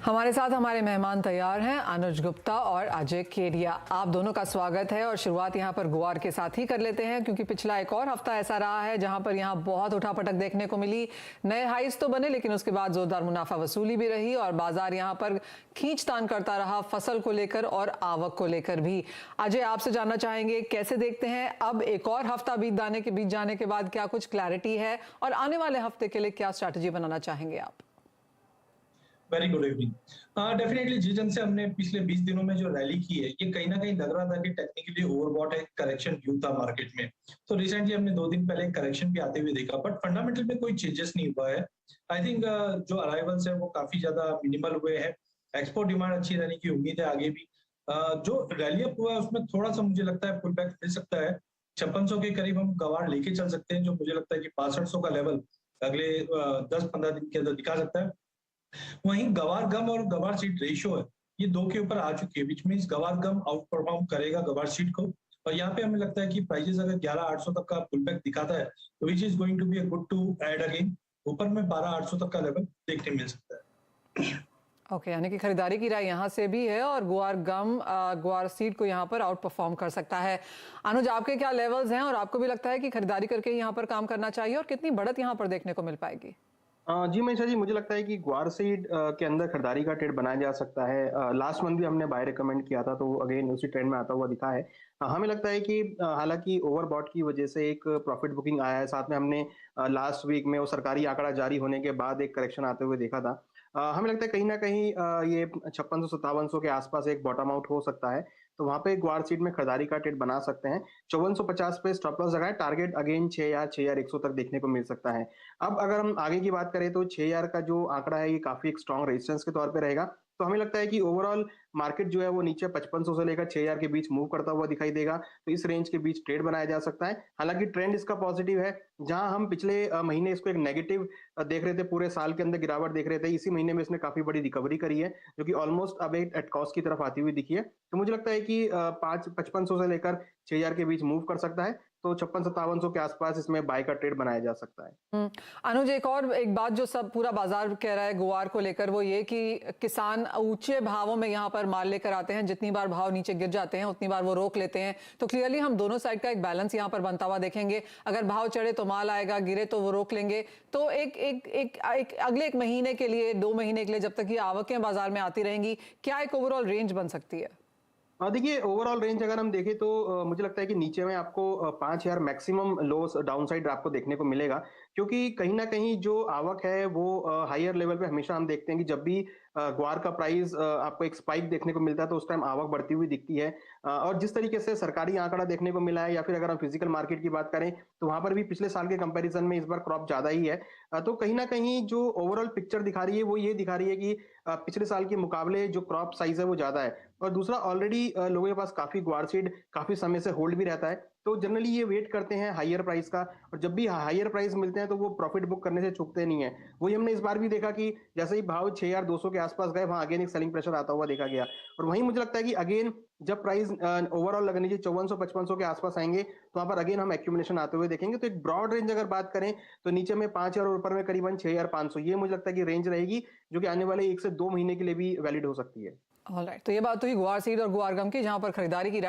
हमारे साथ हमारे मेहमान तैयार हैं, अनुज गुप्ता और अजय केडिया। आप दोनों का स्वागत है और शुरुआत यहां पर गुआर के साथ ही कर लेते हैं, क्योंकि पिछला एक और हफ्ता ऐसा रहा है जहां पर यहां बहुत उठापटक देखने को मिली। नए हाईज तो बने, लेकिन उसके बाद जोरदार मुनाफा वसूली भी रही और बाजार यहां पर खींचतान करता रहा, फसल को लेकर और आवक को लेकर भी। अजय, आपसे जानना चाहेंगे, कैसे देखते हैं अब एक और हफ्ता बीत जाने के बाद क्या कुछ क्लैरिटी है और आने वाले हफ्ते के लिए क्या स्ट्रैटेजी बनाना चाहेंगे आप? Very good evening. डेफिनेटली जिस ढंग से हमने पिछले 20 दिनों में जो रैली की है, ये कहीं ना कहीं लग रहा था कि टेक्निकली ओवरबॉट है, करेक्शन ड्यू था मार्केट में। तो रिसेंटली हमने 2 दिन पहले करेक्शन भी आते हुए देखा, बट फंडामेंटल में कोई चेंजेस नहीं हुआ है। आई थिंक जो अराइवल्स है वो काफी ज्यादा मिनिमल हुए हैं। एक्सपोर्ट डिमांड अच्छी रहने की उम्मीद है आगे भी। जो रैली अप हुआ है उसमें थोड़ा सा मुझे लगता है पुल बैक मिल सकता है। 5600 के करीब हम गवार लेके चल सकते हैं, जो मुझे लगता है कि 6500 का लेवल अगले 10-15 दिन के अंदर दिखा सकता है। वहीं गवार गम और गवार सीट रेशियो है, ये 2 के ऊपर आ चुकी है, विच मींस गवार गम आउट परफॉर्म करेगा गवार सीट को। और यहाँ पे हमें लगता है कि प्राइसेस अगर 11800 तक का पुल बैक दिखाता है, तो which is going to be a good to add again. ऊपर में 12800 तक का लेवल देखने मिल सकता है। ओके, यानी कि खरीदारी की राय यहाँ से भी है और गुआर सीड को यहाँ पर आउट परफॉर्म कर सकता है। अनुज, आपके क्या लेवल्स हैं और आपको भी लगता है कि खरीदारी करके यहाँ पर काम करना चाहिए और कितनी बढ़त यहाँ पर देखने को मिल पाएगी? जी मनीषा जी, मुझे लगता है कि ग्वार सीड के अंदर खरीदारी का ट्रेड बनाया जा सकता है। लास्ट मंथ भी हमने बाय रिकमेंड किया था, तो वो अगेन उसी ट्रेंड में आता हुआ दिखा है। हमें लगता है कि हालांकि ओवरबॉट की वजह से एक प्रॉफिट बुकिंग आया है, साथ में हमने लास्ट वीक में वो सरकारी आंकड़ा जारी होने के बाद एक करेक्शन आते हुए देखा था। हमें लगता है कहीं ना कहीं ये 5600-5700 के आसपास एक बॉटम आउट हो सकता है, तो वहां पे ग्वार सीड में खरीदारी का ट्रेड बना सकते हैं। 5450 पे स्टॉप लॉस लगाए, टारगेट अगेन 6100 तक देखने को मिल सकता है। अब अगर हम आगे की बात करें तो 6000 का जो आंकड़ा है, ये काफी एक स्ट्रॉन्ग रेजिस्टेंस के तौर पे रहेगा। तो हमें लगता है कि ओवरऑल मार्केट जो है वो नीचे 5500 से लेकर 6000 के बीच मूव करता हुआ दिखाई देगा, तो इस रेंज के बीच ट्रेड बनाया जा सकता है। हालांकि ट्रेंड इसका पॉजिटिव है, जहां हम पिछले महीने इसको एक नेगेटिव देख रहे थे, पूरे साल के अंदर गिरावट देख रहे थे, इसी महीने में इसने काफी बड़ी रिकवरी करी है, जो कि ऑलमोस्ट अब एक एट कॉस्ट की तरफ आती हुई दिखी है। तो मुझे लगता है कि 5500 से लेकर 6000 के बीच मूव कर सकता है, तो 5600-5700 के आसपास इसमें बाय का ट्रेड बनाया जा सकता है। अनुज, एक बात जो सब पूरा बाजार कह रहा है गुआर को लेकर, वो ये कि किसान ऊंचे भावों में यहाँ पर माल लेकर आते हैं, जितनी बार भाव नीचे गिर जाते हैं उतनी बार वो रोक लेते हैं। तो क्लियरली हम दोनों साइड का एक बैलेंस यहाँ पर बनता हुआ देखेंगे। अगर भाव चढ़े तो माल आएगा, गिरे तो वो रोक लेंगे। तो एक अगले 1 महीने के लिए, 2 महीने के लिए, जब तक ये आवकें बाजार में आती रहेंगी, क्या एक ओवरऑल रेंज बन सकती है? देखिए, ओवरऑल रेंज अगर हम देखें तो मुझे लगता है कि नीचे में आपको 5000 मैक्सिमम लोस डाउन साइड आपको देखने को मिलेगा, क्योंकि कहीं ना कहीं जो आवक है वो हायर लेवल पे हमेशा हम देखते हैं कि जब भी ग्वार का प्राइस आपको एक स्पाइक देखने को मिलता है, तो उस टाइम आवक बढ़ती हुई दिखती है। और जिस तरीके से सरकारी आंकड़ा देखने को मिला है, या फिर अगर हम फिजिकल मार्केट की बात करें, तो वहां पर भी पिछले साल के कंपैरिजन में इस बार क्रॉप ज्यादा ही है। तो कहीं ना कहीं जो ओवरऑल पिक्चर दिखा रही है वो ये दिखा रही है कि पिछले साल के मुकाबले जो क्रॉप साइज है वो ज्यादा है। और दूसरा, ऑलरेडी लोगों के पास काफी ग्वार सीड काफी समय से होल्ड भी रहता है, तो जनरली ये वेट करते हैं हायर प्राइस का, और जब भी हायर प्राइस मिलते हैं तो वो प्रॉफिट बुक करने से चूकते नहीं है। वही हमने इस बार भी देखा कि जैसे ही भाव 6200 के आसपास गए, वहां अगेन एक सेलिंग प्रेशर आता हुआ देखा गया। और वहीं मुझे लगता है कि अगेन जब प्राइस ओवरऑल लगने चाहिए 5400-5500 के आसपास आएंगे, तो वहां पर अगेन हम एक्यूमुलेशन आते हुए देखेंगे। तो एक ब्रॉड रेंज अगर बात करें, तो नीचे में 5000 और ऊपर में करीबन 6500, ये मुझे लगता है कि रेंज रहेगी, जो कि आने वाले 1 से 2 महीने के लिए भी वैलिड हो सकती है। ऑलराइट, तो ये बात हुई गुआर सीड और गुआर गम की, जहां पर खरीदारी की राय